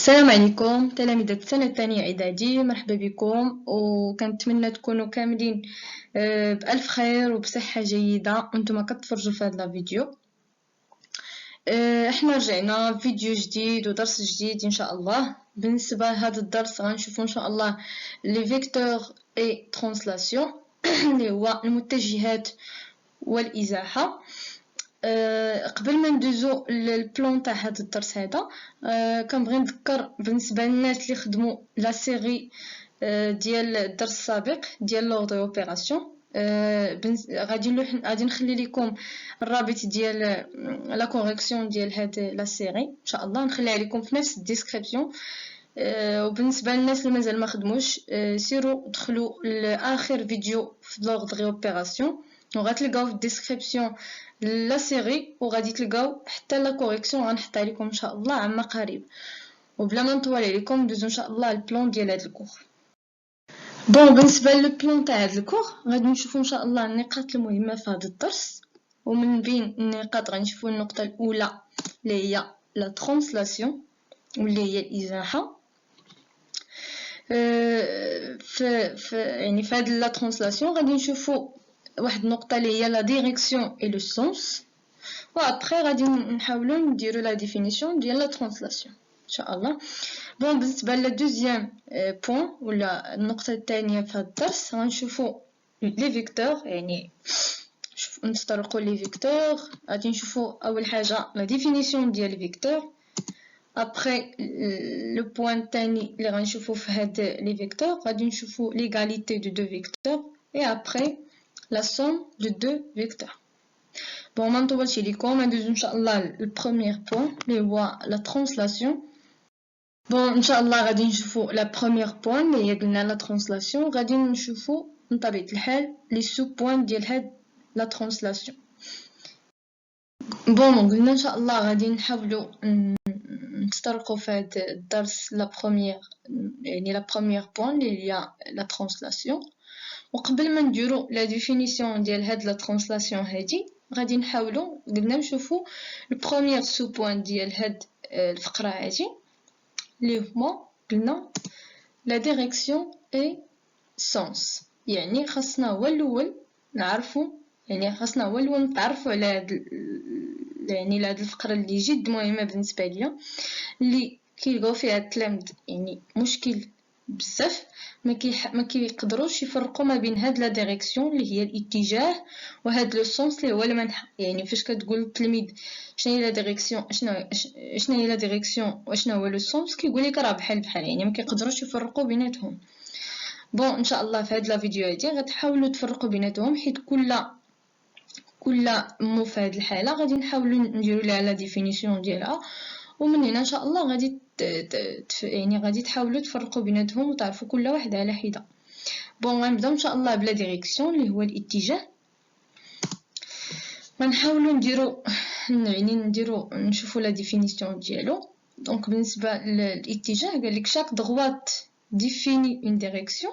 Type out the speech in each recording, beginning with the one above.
السلام عليكم تلاميذ السنة الثانية إعدادي، مرحبا بكم وكنتمنى تكونوا كاملين بألف خير وبصحة جيدة وانتم كتفرجوا في هذا الفيديو. احنا رجعنا فيديو جديد ودرس جديد ان شاء الله. بالنسبة لهذا الدرس غنشوفوا ان شاء الله لي فيكتور اي ترانسلاسيون اللي هو المتجهات والإزاحة. قبل ما ندوزو للبلان تاع هذا الدرس هذا، كنبغي نذكر بالنسبه للناس اللي خدموا لا سيري ديال الدرس السابق ديال لوردر اوبيراسيون. غادي نخلي لكم الرابط ديال لا كوريكسيون ديال هاد لا سيري ان شاء الله، نخليها لكم في نفس الديسكريبسيون. وبالنسبه للناس اللي مازال ما خدموش، سيروا دخلوا لاخر فيديو في لوردر اوبيراسيون وغتلقاو في الديسكريبسيون لا سيري، وغادي تلقاو حتى لا كوريكسيون غنحطها لكم ان شاء الله عما قريب. وبلا ما نطول عليكم ندوزو ان شاء الله البلان ديال هذا الكور. بالنسبه للبلان تاع هذا الكور غادي نشوفوا ان شاء الله النقاط المهمه في هذا الدرس، ومن بين النقاط غنشوفوا النقطه الاولى اللي هي لا ترانسلاسيون واللي هي الازاحه. يعني في هذه لا ترانسلاسيون غادي نشوفوا واحد النقطه اللي هي لا ديريكسيون اي لو سونس، وابخي غادي نحاولوا نديروا لا ديفينيسيون ديال لا ترانسلاسيون ان شاء الله. بالنسبه لا دوزيام بوين ولا النقطه الثانيه في هذا الدرس غنشوفوا لي فيكتور، يعني نسترقوا لي فيكتور. غادي نشوفوا اول حاجه لا ديفينيسيون ديال لي فيكتور، ابخي لو بوين الثاني اللي غنشوفوا في هاد لي فيكتور غادي نشوفوا ليغاليتي دو دو فيكتور اي ابخي لا سوم دو دو فيكتور. ما نطولش ليكم، ندوزو ان شاء الله البروميير بوين اللي هو لا ترانسلاسيون. ان شاء الله غادي نشوفوا لا بروميير بوين اللي هي قلنا لا ترانسلاسيون، غادي نشوفوا بطبيعه الحال لي سو بوين ديال هاد لا ترانسلاسيون. قلنا ان شاء الله غادي نحاولوا نسترقوا في هذا الدرس لا بروميير، يعني لا بروميير بوين اللي هي لا ترانسلاسيون. وقبل ما نديروا لا ديفينيسيون ديال هاد لا ترانسلاسيون هادي غادي نحاولوا قلنا نشوفوا البروميير سو بوين ديال هاد الفقره هادي اللي هما قلنا لا ديريكسيون اي سونس. يعني خاصنا هو الاول نعرفوا، يعني خاصنا هو الاول نتعرفوا على هاد يعني لهاد الفقره اللي جد مهمه بالنسبه ليا، اللي كيلقاو فيها التلاميذ يعني مشكل بزاف، ما كيقدروش يفرقوا ما بين هاد لا ديريكسيون اللي هي الاتجاه وهاد لو سونس اللي هو المنحى. يعني فاش كتقول للتلميذ شنو هي لا ديريكسيون، شنو هي لا ديريكسيون وشنو هو لو سونس، كيقول لك راه بحال يعني ما كيقدروش يفرقوا بيناتهم. ان شاء الله في هاد لا فيديو هادي غتحاولوا تفرقوا بيناتهم، حيت كل مو في هاد الحاله غادي نحاولوا نديروا لها لا ديفينيسيون ديالها، ومن هنا ان شاء الله غادي يعني غادي تحاولوا تفرقوا بيناتهم وتعرفوا كل واحد على حده. غنبداو ان شاء الله بلا ديريكسيون اللي هو الاتجاه. غنحاولوا نديروا نشوفوا لا ديفينيسيون ديالو. بالنسبه للاتجاه قال لك chaque droite définit une direction.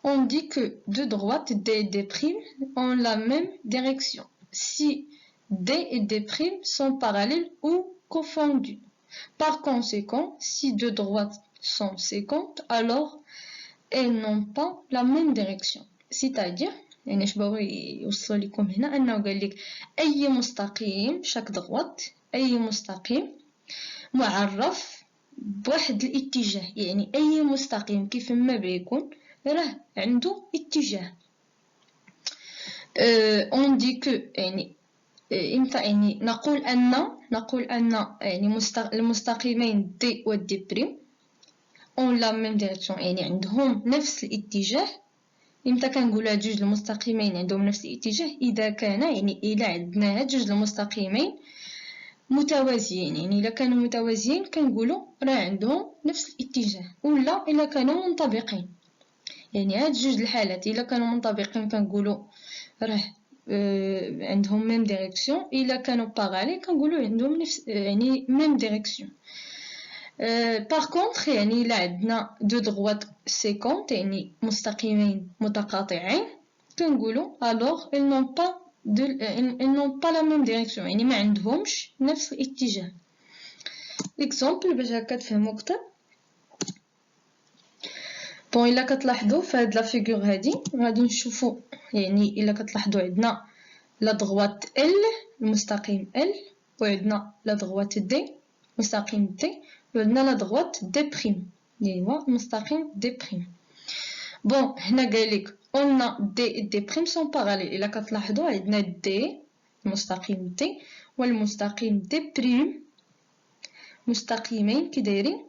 On dit que deux droites D et D' ont la même direction si D et D' sont parallèles ou confondus. Par conséquent, si deux droites sont séquentes, alors elles n'ont pas la même direction. C'est-à-dire يعني اش بغاو يوصلوا لكم هنا انه قال لك اي مستقيم chaque droite، اي مستقيم معرف بواحد الاتجاه. يعني اي مستقيم كيف ما بيكون راه عنده اتجاه. اون دي كو يعني امتى يعني نقول ان يعني المستقيمين دي و دي بريم اون لا ميم ديريكسيون، يعني عندهم نفس الاتجاه. امتى كنقول هاد جوج المستقيمين عندهم نفس الاتجاه؟ اذا كان يعني الا عندنا هاد جوج المستقيمين متوازيين، يعني الا كانوا متوازيين كنقولوا راه عندهم نفس الاتجاه، ولا الا كانوا منطبقين. يعني هاد جوج الحالات الا كانوا منطبقين كنقولوا راه عندهم ميم ديريكسيون، الا كانوا باغالي كنقولوا عندهم نفس يعني ميم ديريكسيون. باغ كونطخ يعني الا عندنا دو دغوات سيكونت يعني مستقيمين متقاطعين كنقولوا alors ils n'ont pas la même direction، يعني ما عندهمش نفس الاتجاه. اكزومبل باش هكا تفهمو اكتر. بون الا كتلاحظوا في هاد لا فيغور هادي غادي نشوفوا، يعني الا كتلاحظوا عندنا لا دغوات ال المستقيم ال، وعندنا لا دغوات دي مستقيم دي، وعندنا لا دغوات دي بريم اللي هو المستقيم دي بريم. بون هنا قالك قلنا دي دي بريم سون باراليل. الا كتلاحظوا عندنا دي المستقيم دي والمستقيم دي بريم مستقيمين كي دايرين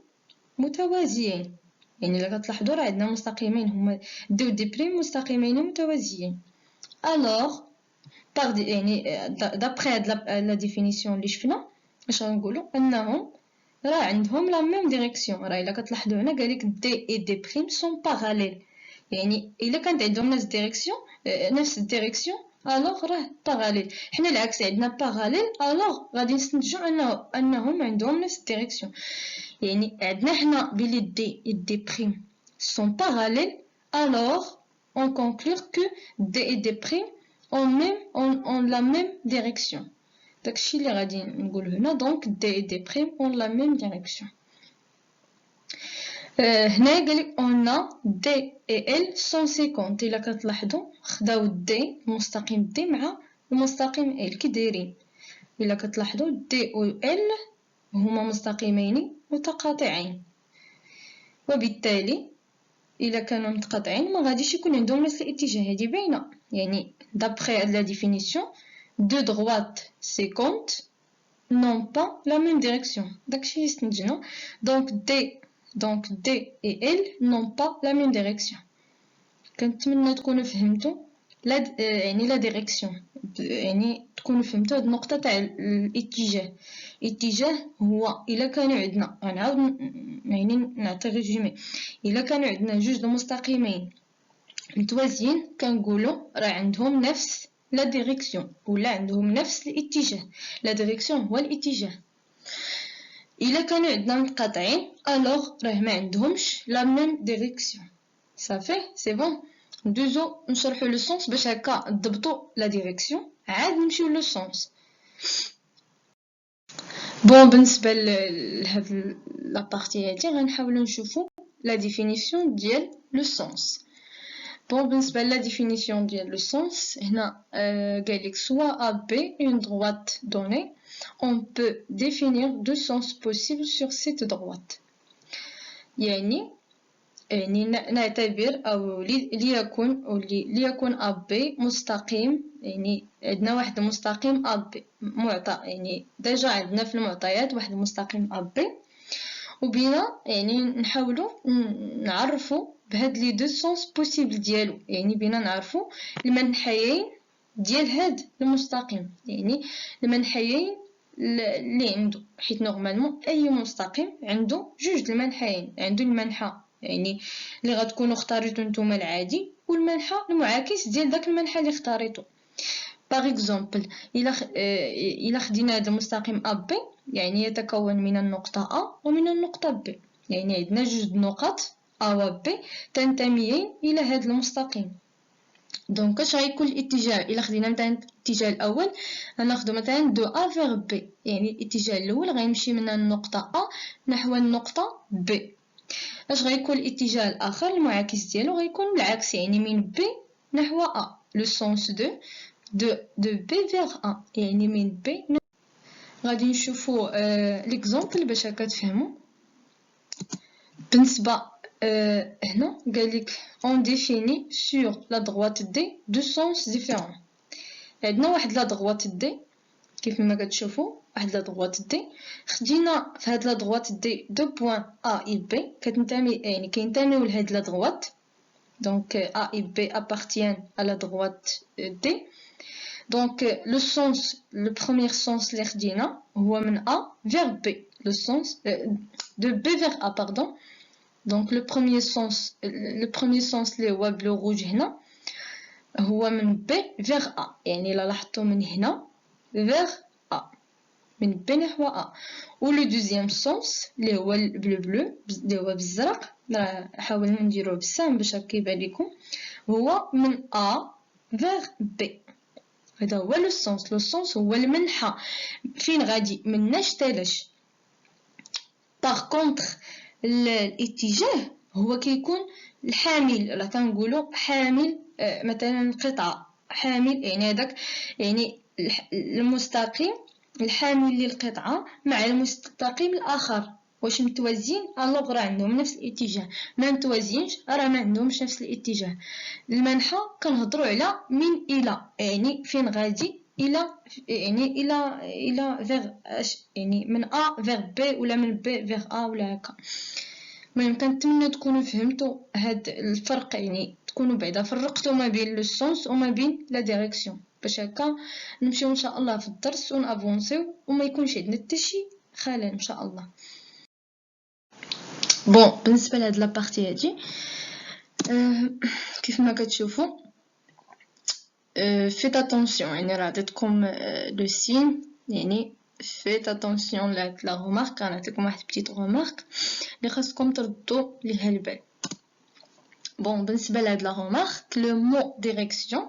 متوازيين. يعني الا كتلاحظوا راه عندنا مستقيمين هما دي و دي بريم مستقيمين متوازيين. الوغ يعني دابخي هاد لا ديفينيسيون اللي شفنا اش غنقولوا انهم راه عندهم لا ميم ديريكسيون. راه الا كتلاحظوا هنا قالك دي اي دي بريم سون باراليل، يعني الا كانت عندهم نفس الديريكسيون الوغ راه باراليل. حنا العكس عندنا باراليل الوغ غادي نستنتجوا انهم عندهم نفس الديريكسيون. يعني عندنا حنا بلي دي بريم سون باراليل الوغ on conclut que d et d prime ont la même direction. داكشي اللي غادي نقول هنا. دونك d et d prime ont la même direction. هنا قالك on a d et l sont 50. الا كتلاحظوا خداو d المستقيم d مع المستقيم l كي دايرين. الا كتلاحظوا d و l هما مستقيمين متقاطعين، وبالتالي الا كانوا متقاطعين ما غاديش يكون عندهم نفس الاتجاه. هذه باينه، يعني d'après la définition deux droites séquentes n'ont pas la même direction. داكشي اللي استنتجنا. donc D et L n'ont pas la même direction. كنتمنى تكونوا فهمتوا يعني لا ديريكسيون، يعني تكونوا فهمتوا هاد النقطه تاع الاتجاه. الاتجاه هو الا كانوا عندنا غنعاود يعني نعطي ريزومي. الا كانوا عندنا جوج مستقيمين متوازيين كنقولوا راه عندهم نفس لا ديريكسيون ولا عندهم نفس الاتجاه. لا ديريكسيون هو الاتجاه. الا كانوا عندنا متقاطعين الوغ راه ما عندهمش لا ميم ديريكسيون. صافي سي بون. ندوزو نشرحو لو سونس باش هكا نضبطو لا ديريكسيون عاد نمشيو لو سونس. بون بالنسبه لهاد لا بارتي هادي غنحاولو نشوفو لا ديفينيسيون ديال لو سونس. بون بالنسبه لا ديفينيسيون ديال لو سونس هنا قالك سوا ا بي اون droite donnée on peut définir deux sens possibles sur cette droite. يعني نعتبر او ليكون ا بي مستقيم. يعني عندنا واحد المستقيم ا بي معطى، يعني ديجا عندنا في المعطيات واحد المستقيم ا بي، وبينا يعني نحاولوا نعرفوا بهاد لي دو سونس بوسيبل ديالو. يعني بينا نعرفوا المنحيين ديال هاد المستقيم، يعني المنحيين اللي عنده، حيت نورمالمون اي مستقيم عنده جوج المنحيين. عنده المنحى يعني اللي غتكونوا اختاريتو نتوما العادي، والمنحى المعاكس ديال داك المنحى اللي اختاريتو. باغ اكزومبل الا خدينا هذا المستقيم ا بي يعني يتكون من النقطه ا ومن النقطه بي. يعني عندنا جوج نقط ا و بي تنتميين الى هذا المستقيم. دونك اش غيكون الاتجاه؟ الا خدينا مثلا الاتجاه الاول غناخذوا مثلا دو ا فيغ بي، يعني الاتجاه الاول غيمشي من النقطه ا نحو النقطه بي. اش غيكون الاتجاه الاخر المعاكس ديالو؟ غيكون العكس، يعني من بي نحو ا. لو سونس de B vers A، يعني من B. غادي نشوفوا ليكزامبل باش هكا تفهموا. بالنسبه هنا قالك on définit sur la droite D deux sens différents. عندنا واحد لا droite D كيف ما كتشوفوا، واحد لا droite D خدينا في هاد لا droite D دو بوين A et B كتنتمي، يعني كينتميو لهاد لا droite. donc A et B appartiennent à la droite D. Donc le sens, le premier sens اللي خدينا هو من A vers B. Le sens de B vers A, pardon. Donc le premier sens اللي هو بلو روج هنا هو من B vers A. يعني إلا لاحظتوا من هنا vers A، من B نحو A. و le deuxième sens اللي هو بلو اللي هو بالزرق، راه حاولنا نديروه بالسهم باش هكا يبان لكم، هو من A vers B. هذا هو لو سونس. هو المنحى فين غادي من ناش تلاش. باغ كونطخ الاتجاه هو كيكون الحامل، ولا كنقولوا حامل مثلا قطعه حامل، يعني هذاك يعني المستقيم الحامل للقطعه مع المستقيم الاخر واش متوازيين، الوغ راه عندهم نفس الاتجاه. ما متوازينش راه ما عندهمش نفس الاتجاه. المنحى كنهضروا على من الى، يعني فين غادي الى، يعني الى فيغ يعني من ا فيغ بي ولا من بي فيغ ا ولا هكا. المهم كنتمنى تكونوا فهمتوا هاد الفرق، يعني تكونوا بعدا فرقتوا ما بين لو سونس وما بين لا ديريكسيون، باش هكا نمشيو ان شاء الله في الدرس ونافونسيو وما يكونش عندنا حتى شي خلل ان شاء الله. بون بالنسبه لهاد لابارتي هادي كيف ما كتشوفوا faites attention، يعني راه عطيتكم لو سين، يعني faites attention لهاد لا remarque. غنعطيكم واحد بتيت remarque اللي خاصكم تردوا ليها البال. بون بالنسبه لهاد لا remarque، le mot direction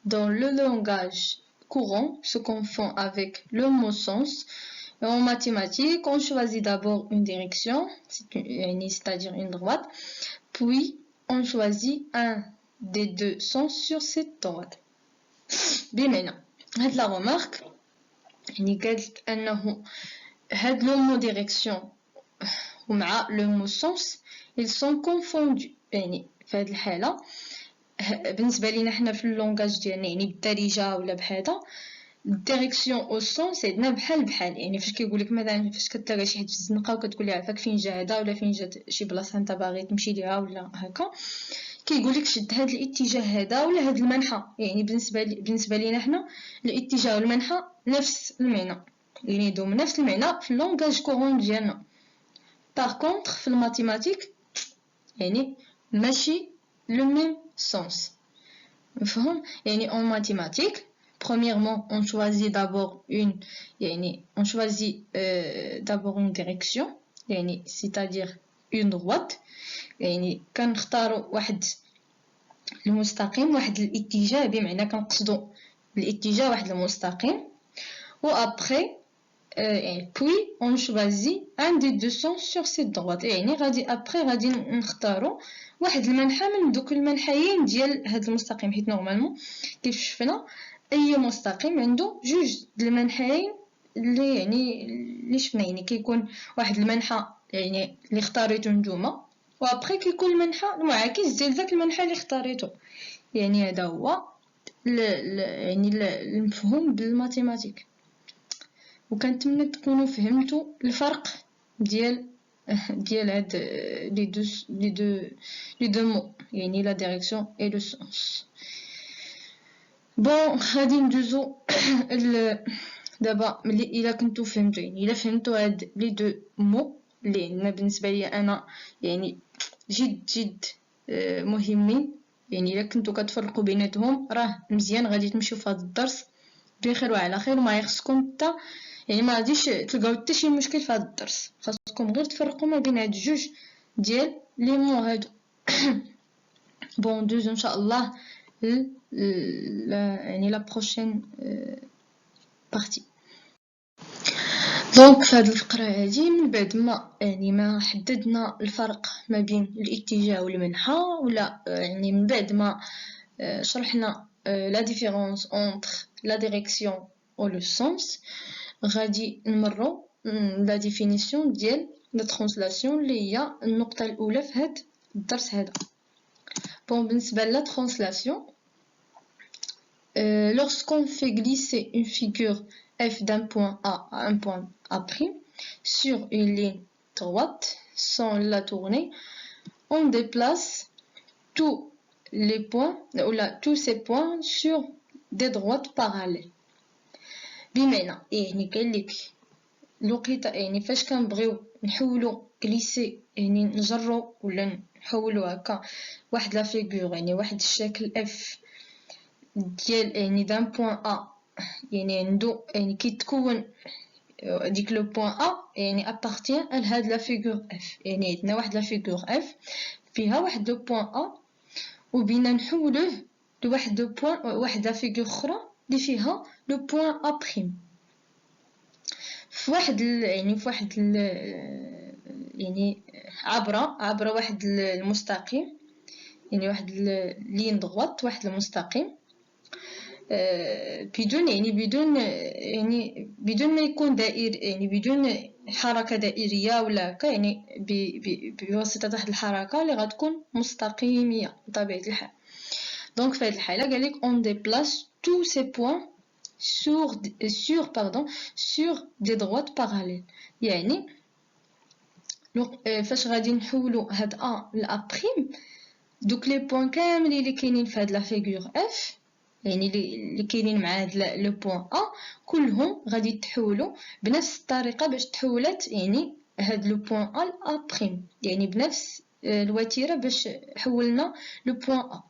dans le langage courant se confond avec le mot sens. En mathématiques, on choisit d'abord une direction, c'est-à-dire une droite, puis on choisit un des deux sens sur cette droite. بمعنى هاد لا remarque يعني قالت انه هاد لو مو ديريكسيون ومع لو مو سونس ils sont confondus. يعني في هاد الحاله بالنسبه لينا حنا في اللونغاج ديالنا يعني بالدارجه ولا بهذا الديريكسيون او سونس عندنا بحال يعني فاش كيقولك مثلا فاش كتلاقى شي حد في الزنقه وكتقول ليه عافاك فين جا هذا ولا فين جات شي بلاصه انت باغي تمشي ليها ولا هكا، كيقولك شد هاد الاتجاه هذا ولا هاد المنحى. يعني بالنسبه لينا حنا الاتجاه والمنحى نفس المعنى، يعني يدوم نفس المعنى في اللونغاج كورون ديالنا. باغ كونطخ في الماتيماتيك يعني ماشي لو ميم سونس. مفهوم؟ يعني en mathématiques premièrement on choisit d'abord une direction، يعني c'est-à-dire une droite، يعني كنختاروا واحد المستقيم واحد الاتجاه، بمعنى كنقصدوا الاتجاه واحد المستقيم. و après puis on choisit un des deux sens sur cette droite، يعني غادي نختاروا واحد المنحى من دوك المنحيين ديال هاد المستقيم، حيت نورمالمون كيف شفنا اي مستقيم عنده جوج د المنحيين اللي شفنا، يعني كيكون واحد المنحى يعني اللي اختاريته نتوما، وابخي كيكون المنحى المعاكس ديال داك المنحى اللي اختاريته. يعني هذا هو المفهوم بالماتيماتيك. وكنتمنى تكونوا فهمتوا الفرق ديال هاد لي دو مو، يعني لا ديريكسيون اي لو سونس. بون غادي ندوزو دابا ملي الا كنتو فهمتوا، يعني الا فهمتوا هاد لي دو مو اللي بالنسبه لي انا يعني جد مهمين، يعني الا كنتو كتفرقوا بيناتهم راه مزيان غادي تمشيو في هذا الدرس بخير وعلى خير، وما يخصكم حتى يعني ما غاديش تلقاو حتى شي مشكل في هذا الدرس. خاصكم غير تفرقوا ما بين هاد جوج ديال لي مو هادو. بون دوزو ان شاء الله يعني لا بروشين بارتي. دونك في هذه الفقره هذه من بعد ما يعني ما حددنا الفرق ما بين الاتجاه والمنحى، ولا يعني من بعد ما شرحنا لا ديفيرونس اونتر لا ديريكسيون و لو سونس، غادي نمروا لا ديفينيسيون ديال لا ترانسلاسيون اللي هي النقطه الاولى في هذا الدرس هذا. بون بالنسبه لا ترانسلاسيون، lorsqu'on fait glisser une figure f d'un point A à un point A' sur une ligne droite sans la tourner, on déplace tous les points ou là tous ces points sur des droites parallèles. بمعنى يعني قال لك الوقيته يعني فاش كنبغيو نحولوا غليسي يعني نجروا ولا نحولوا هكا واحد لا فيغور، يعني واحد الشكل اف ديال يعني دان بوين ا، يعني عنده يعني كيتكون ديك لو بوين ا يعني ابارتيان لهاد لا فيغور اف، يعني عندنا واحد لا فيغور اف فيها واحد لو بوين ا وبينا نحولوه لواحد لو بوين واحد لا فيغور اخرى اللي فيها لو بوين ا بريم في واحد يعني في واحد يعني عبر واحد المستقيم، يعني واحد لين ضغط، واحد المستقيم بدون ما يكون دائري، يعني بدون حركة دائرية ولا هكا، يعني بواسطة واحد الحركة اللي غتكون مستقيمية بطبيعة الحال. دونك في هاد الحالة قالك on déplace tous ces points sur des droites parallèles. يعني فاش غادي نحولو هاد ا ل ا بريم، دوك لي بوين كاملين اللي كاينين في هاد لا فيغور اف، يعني اللي كاينين مع هاد لو بوين ا، كلهم غادي يتحولوا بنفس الطريقه باش تحولت يعني هاد لو بوين ا ل ا بريم، يعني بنفس الوتيره باش حولنا لو بوين ا.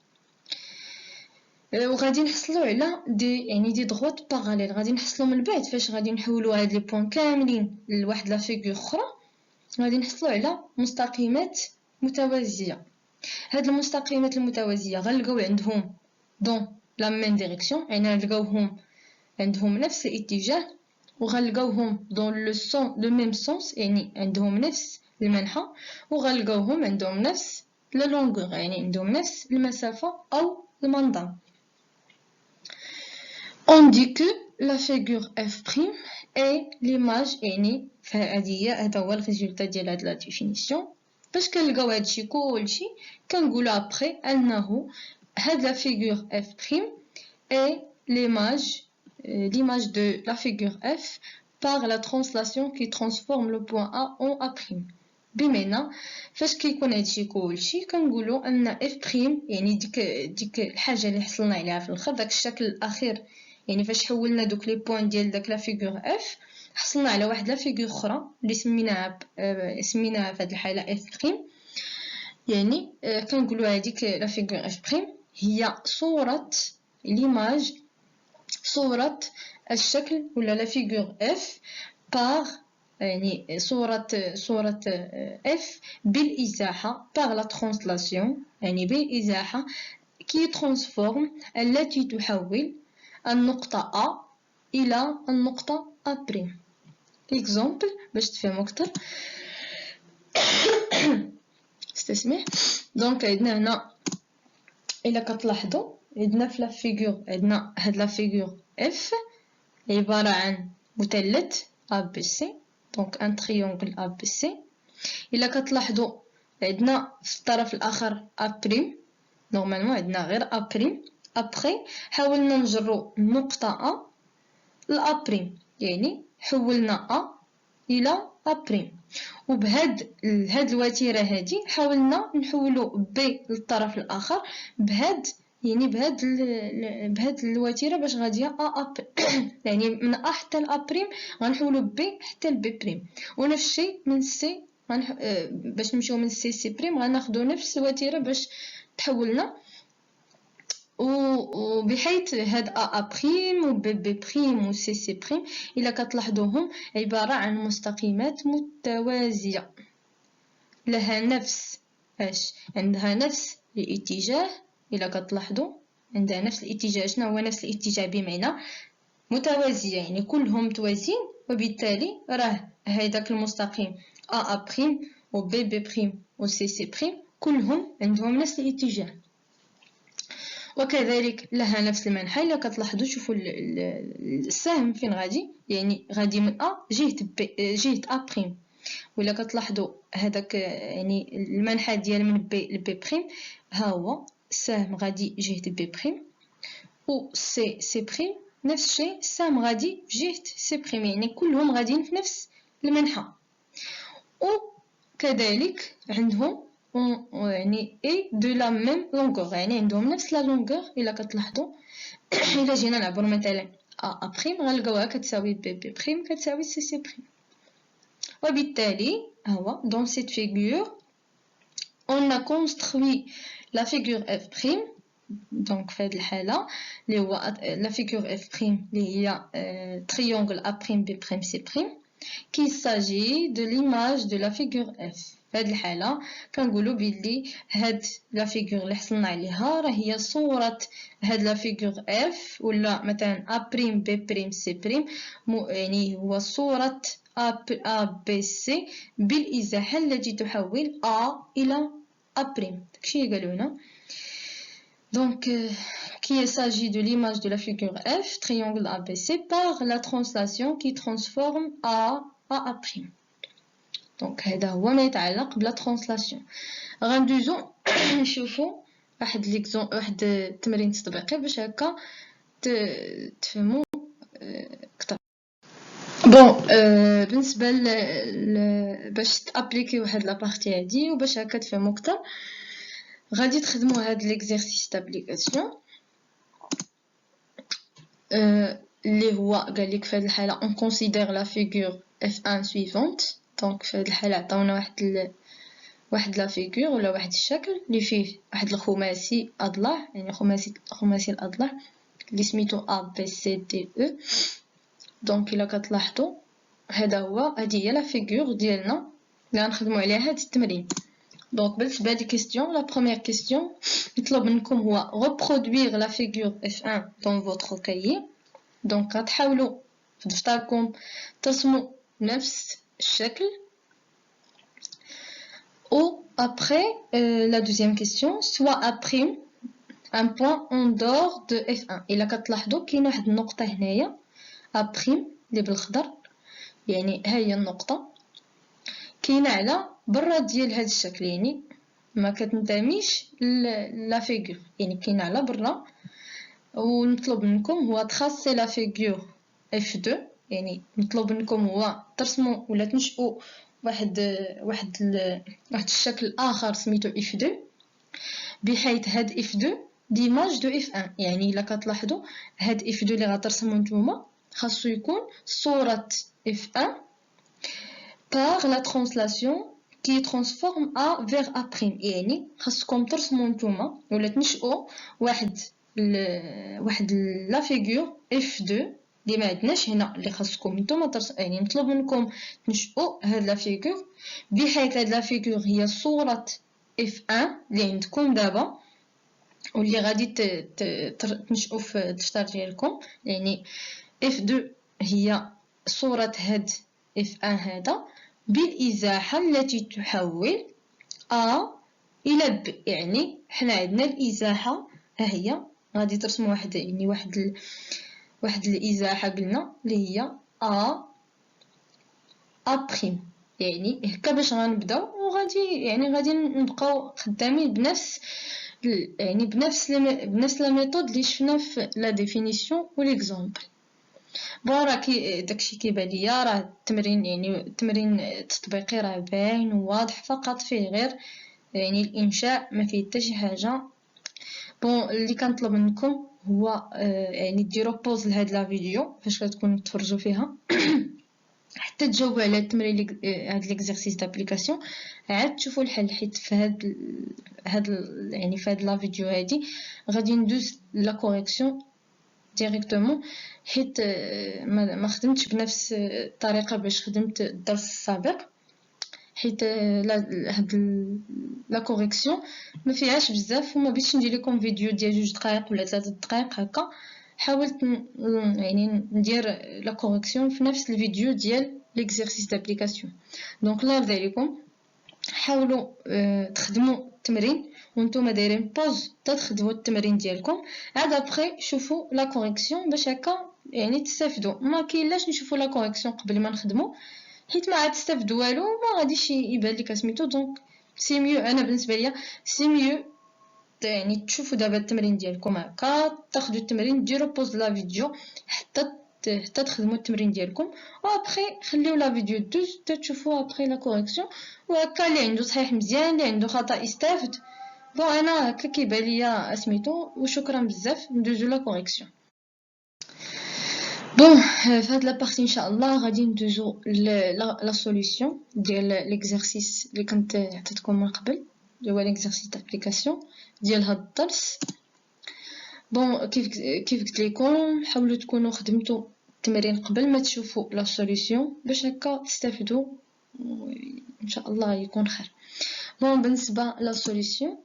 وغادي نحصلوا على دي دغوت باراليل. غادي نحصلوا من بعد فاش غادي نحولوا هاد لي بوين كاملين لواحد لا فيغور اخرى، غادي نحصلوا على مستقيمات متوازيه. هاد المستقيمات المتوازيه غنلقاو عندهم دون لا ميم ديريكسيون، يعني غنلقاوهم عندهم نفس الاتجاه، وغنلقاوهم دون لو ميم سونس، يعني عندهم نفس المنحى، وغنلقاوهم عندهم نفس لا لونغور، يعني عندهم نفس المسافه او المنظر. On dit que la figure f' est l'image، يعني هذا هو الريزولتا ديال هاد لا ديفينيسيون. باش كنلقاو هادشي كلشي كنقولو ابري انه هاد لا فيغور f' est l'image de la figure f par la translation qui transforme le point A en A'. بمعنى فاش كيكون هادشي كلشي كنقولو ان f' يعني ديك الحاجه اللي حصلنا عليها في الاخر، داك الشكل الاخير، يعني فاش حولنا دوك لي بوين ديال داك لا فيغور اف حصلنا على واحد لا فيغور اخرى اللي سميناها في هذه الحاله اف بريم. يعني كنقولوا هذيك لا فيغور اف بريم هي صوره الشكل ولا لا فيغور اف بار، يعني صوره اف بالازاحه بار لا ترانسلاسيون، يعني بالازاحه كي ترانسفورم التي تحول النقطة A إلى النقطة A'. إكزامبل باش تفهمو أكتر. استسمح. دونك عندنا هنا إلا كتلاحظوا عندنا في لا فيغور، عندنا هاد لا فيغور F عبارة عن مثلث ABC، دونك ان تريونغل ABC. إلا كتلاحظوا عندنا في الطرف الآخر A'، نورمالمون عندنا غير A'. ابخي حاولنا نجرو النقطة أ لأ بريم، يعني حولنا أ إلى أ بريم، وبهاد الوتيرة هادي حاولنا نحولو بي للطرف الآخر بهاد الوتيرة باش غادية أ يعني من أ حتى لأ بريم غنحولو بي حتى لبي بريم، ونفس الشيء من سي باش نمشيو من سي بريم غناخدو نفس الوتيرة باش تحولنا، وبحيث هاد أ بريم و بي بريم و سي بريم إلا كتلاحظوهم عبارة عن مستقيمات متوازية لها نفس عندها نفس الاتجاه. إلا كتلاحظوا عندها نفس الاتجاه. شنو هو نفس الاتجاه؟ بمعنى متوازية، يعني كلهم متوازيين، وبالتالي راه هذاك المستقيم أ بريم و بي بريم و سي بريم كلهم عندهم نفس الاتجاه، وكذلك لها نفس المنحى. إلا كتلاحظوا شوفوا السهم فين غادي، يعني غادي من أ جهة أ بريم، وإلا كتلاحظوا هذاك يعني المنحى ديال من بي لبي بريم ها هو السهم غادي جهة بي بريم، و سي بريم نفس الشيء السهم غادي جهة سي بريم، يعني كلهم غاديين في نفس المنحى. وكذلك عندهم يعني اي دو لا ميم لونغور، يعني عندهم نفس لا لونغور. الا كتلاحظوا الا جينا نعبروا مثلا ا بريم غنلقاوها كتساوي بي بريم كتساوي سي بريم، وبالتالي هو دون سيت فيغور on a construit la figure f prime. دونك في هذه الحاله اللي هو لا فيغور f prime اللي هي تريونغل ا بريم بي بريم سي بريم، qu'il s'agit de l'image de la figure F. في هذه الحالة كنقولوا بلي هاد لا فيغور اللي حصلنا عليها راه هي صورة هاد لا فيغور F ولا مثلا A بريم B بريم C بريم يعني هو صورة A B C بالإزاحة التي تحول A إلى A بريم. داكشي اللي قالوا هنا. Donc, qu'il s'agit de l'image de la figure F, triangle ABC, par la translation qui transforme A à A'. Donc, هذا هو ما يتعلق بلا ترانسلاسيون. غندوزو نشوفو واحد التمرين تطبيقي باش هكا تفهمو اكثر. بون بالنسبه باش تابليكيو هاد لابارتي هادي وباش هكا تفهمو اكثر غادي تخدمو هاد ليكزيرسيس دابليكاسيون اللي هو قالك في هاد الحاله اون كونسيدير لا فيغور F1 سويفونت. دونك في هاد الحاله عطاونا واحد لا فيغور ولا واحد الشكل اللي فيه واحد الخماسي اضلاع، يعني خماسي الاضلاع اللي سميتو A B C D E. دونك الا كتلاحظوا هادي هي لا فيغور ديالنا اللي غنخدمو عليها هاد التمرين. دونك بالنسبه لي كيسيون لا بروميير كيسيون يطلب منكم هو reproduire la figure F1 dans votre cahier. دونك غتحاولوا في دفتركم ترسموا نفس الشكل. ou après la deuxième question soit après un point en dehors de F1. الا كتلاحظوا كاين واحد النقطه هنايا A' اللي بالخضر، يعني ها هي النقطه كاينه على برا ديال هذا الشكل، يعني ما كتنتميش لا فيغور، يعني كاينه على برا. ونطلب منكم هو تراسي لا فيغور F2، يعني نطلب منكم هو ترسموا ولا تنشئوا واحد الشكل اخر سميتو F2 بحيث هاد F2 ديماج دو F1. يعني الا كتلاحظوا هاد F2 اللي غترسموا نتوما خاصو يكون صورة F1 par la translation qui transforme A vers A'. يعني خاصكم ترسموا نتوما ولا تنشئوا واحد لا فيغور F2 اللي ما عندناش هنا، اللي خاصكم نتوما يعني نطلب منكم تنشئوا هاد لا فيغور بحيث هاد لا فيغور هي صورة F1 اللي عندكم دابا واللي غادي تنشئوا في الدفتر ديالكم. يعني F2 هي صورة هاد F1 هذا بالإزاحة التي تحول A إلى B. يعني حنا عندنا الإزاحة ها هي، غادي ترسموا واحد الإزاحة قلنا اللي هي A'. يعني هكا باش غنبداو وغادي غادي نبقاو خدامين بنفس لا ميثود اللي شفنا في لا ديفينيسيون و ليكزامبل. بون راه داكشي كيبان ليا راه التمرين التطبيقي راه باين وواضح، فقط فيه غير يعني الانشاء، ما فيه حتى شي حاجه. بون اللي كنطلب منكم هو يعني ديروا بوز لهاد لا فيديو فاش كتكونوا تفرجوا فيها حتى تجاوبوا على التمرين هاد ليكزيرسيس دابليكاسيون، عاد تشوفوا الحل. حيت في هاد يعني في هاد لا فيديو هادي غادي ندوز لا كوريكسيون ديريكتومون، حيت ما خدمتش بنفس الطريقه باش خدمت الدرس السابق. حيت هاد لا كوريكسيون ما فيهاش بزاف وما بغيتش ندير لكم فيديو ديال 2 دقائق ولا 3 دقائق هكا. حاولت يعني ندير لا كوريكسيون في نفس الفيديو ديال ليكزيرسيس دابليكاسيون. دونك الله يرضي عليكم حاولوا تخدموا التمرين وانتم دايرين بوز تخدموا التمرين ديالكم، عاد ابري شوفوا لا كوريكسيون باش هكا يعني تستافدوا. ما كاينلاش نشوفوا لا كوريكسيون قبل ما نخدموا حيت ما عاد تستافدوا والو وما غاديش يبان لك سميتو. دونك سي ميو، انا بالنسبه ليا سي ميو يعني تشوفوا دابا التمرين ديالكم هكا، تاخذوا التمرين ديروا بوز لا فيديو حتى تخدموا التمرين ديالكم وابري خليو لا فيديو دوز تشوفوا ابري لا كوريكسيون. وهكا اللي عنده صحيح مزيان، اللي عنده خطا يستافد. بون انا هكا كيبان ليا سميتو. وشكرا بزاف، ندوزو لا كوريكسيون. بون في هاد لابارتي ان شاء الله غادي ندوزو لا سوليوشن ديال ليكزيرسيس اللي كنت عطيتكم من قبل، اللي هو ليكزيرسيس دابليكاسيون ديال هاد الدرس. بون كيف قلت لكم حاولوا تكونوا خدمتوا التمرين قبل ما تشوفوا لا سوليوشن باش هكا تستافدوا ان شاء الله يكون خير. بون بالنسبه لا سوليوشن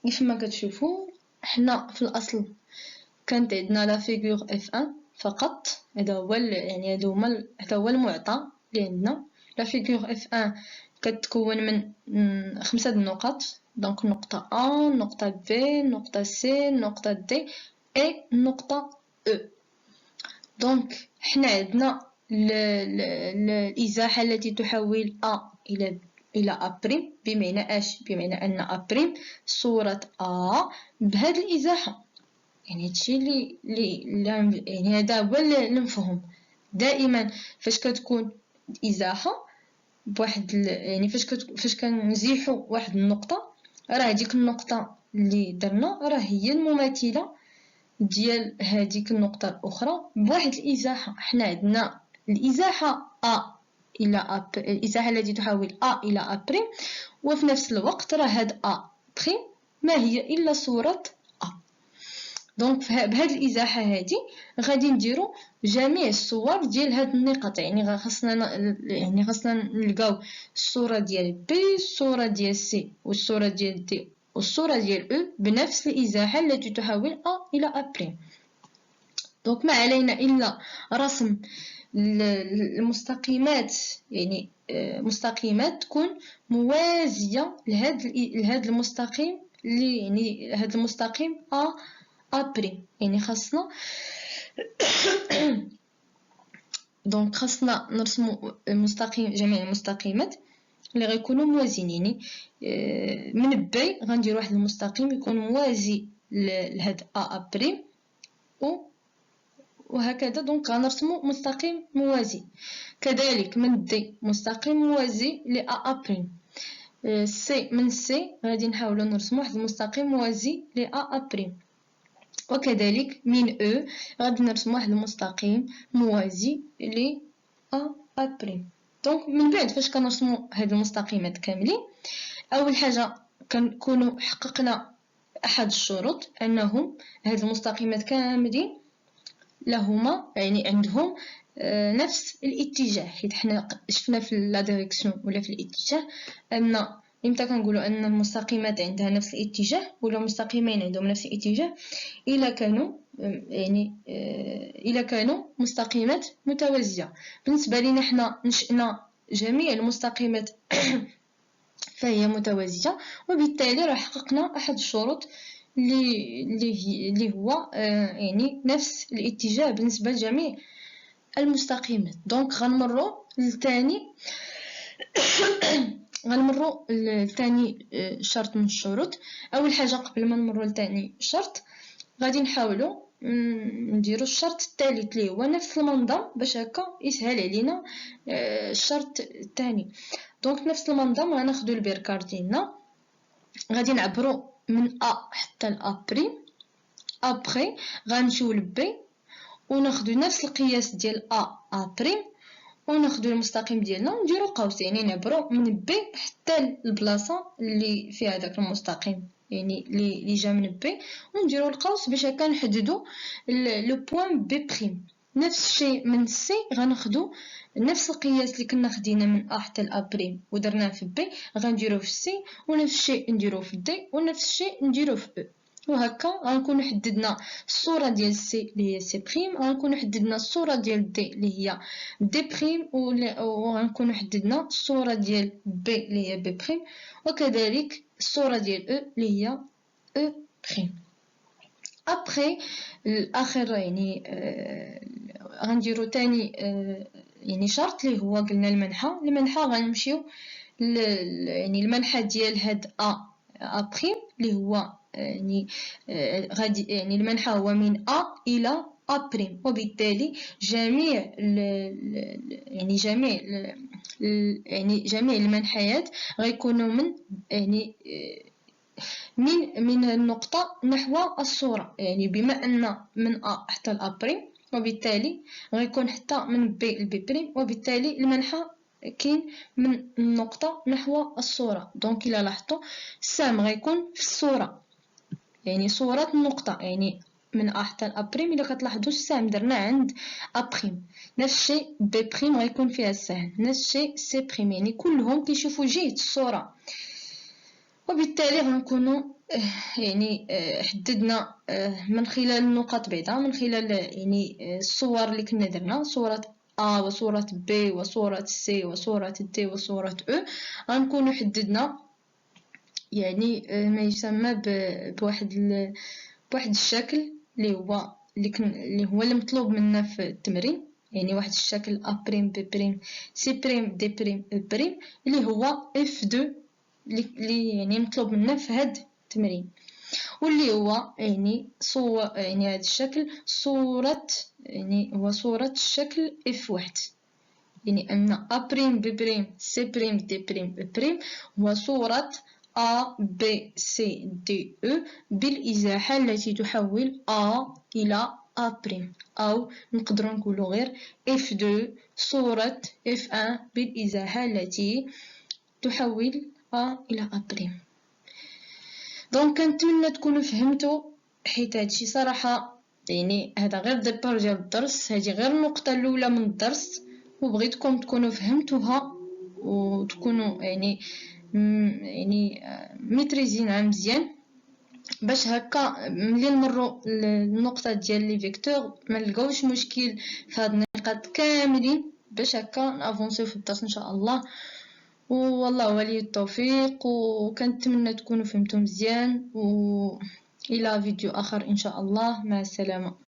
كيف ما كتشوفوا حنا في الاصل كانت عندنا لا فيغور اف 1 فقط. هذا هو يعني هذا هو المعطى اللي عندنا. لا فيغور اف 1 كتكون من 5 النقط، دونك نقطه ا، نقطه بي، نقطه سي، نقطه دي اي نقطه او. دونك حنا عندنا الازاحه التي تحول ا الى ا بريم، بمعنى اش؟ بمعنى ان ا بريم صوره ا بهذه الازاحه. يعني هادشي اللي يعني هذا هو المفهوم. دائما فاش كتكون ازاحه بواحد يعني فاش كنزيحوا واحد النقطه، راه ديك النقطه اللي درنا راه هي المماثله ديال هذيك النقطه الاخرى بواحد الازاحه. حنا عندنا الازاحه ا الى ا، الازاحه التي تحول ا الى ا بريم، وفي نفس الوقت راه هاد ا بريم ما هي الا صوره ا. دونك بهاد الازاحه هادي غادي نديرو جميع الصور ديال هاد النقط. يعني خاصنا نلقاو الصوره ديال بي، الصوره ديال سي، والصوره ديال دي، والصوره ديال او بنفس الازاحه التي تحول ا الى ا بريم. دونك ما علينا الا رسم المستقيمات، يعني مستقيمات تكون موازيه لهاد المستقيم اللي يعني هاد المستقيم ا بريم. يعني خاصنا دونك خاصنا نرسمو المستقيم، جميع المستقيمات اللي غيكونوا موازيين. يعني من بي غندير واحد المستقيم يكون موازي لهاد ا بريم وهكذا. دونك غنرسمو مستقيم موازي. كذلك من دي مستقيم موازي ل ا بريم. سي من سي غادي نحاولوا نرسمو واحد المستقيم موازي ل ا بريم. وكذلك من او غادي نرسم واحد المستقيم موازي ل ا بريم. دونك من بعد فاش كنرسمو هاد المستقيمات كاملين، اول حاجه كنكونوا حققنا احد الشروط انهم هاد المستقيمات كاملين لهما يعني عندهم نفس الاتجاه. حيت حنا شفنا في لا ديريكسيون ولا في الاتجاه ان امتى كنقولوا ان المستقيمات عندها نفس الاتجاه ولا مستقيمين عندهم نفس الاتجاه؟ الا كانوا يعني الا كانوا مستقيمات متوازيه. بالنسبه لنا حنا نشأنا جميع المستقيمات فهي متوازيه، وبالتالي راه حققنا احد الشروط اللي هو يعني نفس الاتجاه بالنسبه لجميع المستقيمات. دونك غنمروا لثاني شرط من الشروط. اول حاجه قبل ما نمروا لثاني شرط غادي نحاولوا نديروا الشرط الثالث اللي هو نفس المنظم باش هكا يسهل علينا الشرط الثاني. دونك نفس المنظم غناخذوا البركار ديالنا، غادي نعبروا من ا حتى ل ا بريم. ابري غنمشيو ل بي وناخذوا نفس القياس ديال ا بريم وناخذوا المستقيم ديالنا ونديروا قوس. يعني نعبروا من بي حتى البلاصه اللي فيها داك المستقيم، يعني اللي جا من بي، ونديروا القوس باش هكا نحددوا لو بوين بي بريم. نفس الشيء من سي غناخذوا نفس القياس اللي كنا خدينا من ا حتى ل بريم ودرناه في بي غنديروه في سي، ونفس الشيء نديروه في دي، ونفس الشيء نديروه في او. وهكا غنكونوا حددنا الصوره ديال سي اللي هي سي بريم، غنكونوا حددنا الصوره ديال دي اللي هي دي بريم، وغنكونوا حددنا الصوره ديال بي اللي هي بي بريم، وكذلك الصوره ديال او اللي هي او بريم. ابري الاخر يعني غنديروا ثاني يعني شرط اللي هو قلنا المنحى غنمشيو يعني المنحى ديال هاد ا بريم اللي هو يعني غادي يعني المنحى هو من ا الى ا بريم، وبالتالي جميع جميع المنحيات غيكونوا من يعني من النقطة نحو الصورة. يعني بما أن من أ حتى ل أ بريم، وبالتالي غيكون حتى من بي ل بي بريم، وبالتالي المنحى كاين من النقطة نحو الصورة. دونك إلا لاحظتوا السهم غيكون في الصورة، يعني صورة النقطة، يعني من ا حتى ا بريم. الا كتلاحظوا السهم درنا عند ا بريم، نفس الشيء بي بريم غيكون فيها السهم، نفس الشيء سي بريم، يعني كلهم كيشوفوا جهة الصورة. وبالتالي غنكونوا يعني حددنا من خلال النقاط بيضاء، من خلال يعني الصور اللي كنا درنا، صورة A وصورة B وصورة C وصورة D وصورة E، غنكونوا حددنا يعني ما يسمى بواحد الشكل اللي هو المطلوب منا في التمرين، يعني واحد الشكل A بريم B بريم C بريم D بريم E بريم اللي هو F2 اللي يعني مطلوب منا في هاد التمرين، واللي هو يعني يعني هاد الشكل صورة، يعني هو صورة الشكل F1، يعني أن A بريم B بريم C بريم D بريم E بريم هو صورة A B C D E بالإزاحة التي تحول A إلى A بريم، أو نقدروا نقولوا غير F2 صورة F1 بالإزاحة التي تحول A إلى A بريم. دونك كنتمنى تكونوا فهمتوا، حيت هادشي صراحة يعني هذا غير ديبار ديال الدرس، هذه غير النقطة الأولى من الدرس، وبغيتكم تكونوا فهمتوها وتكونوا يعني ميتريزينها مزيان، باش هكا ملي نمروا النقطة ديال لي فيكتور ما نلقاوش مشكل في هاد النقاط كاملين، باش هكا نافونسيو في الدرس ان شاء الله. والله ولي التوفيق، وكنتمنى تكونوا فهمتوا مزيان، والى فيديو اخر ان شاء الله. مع السلامة.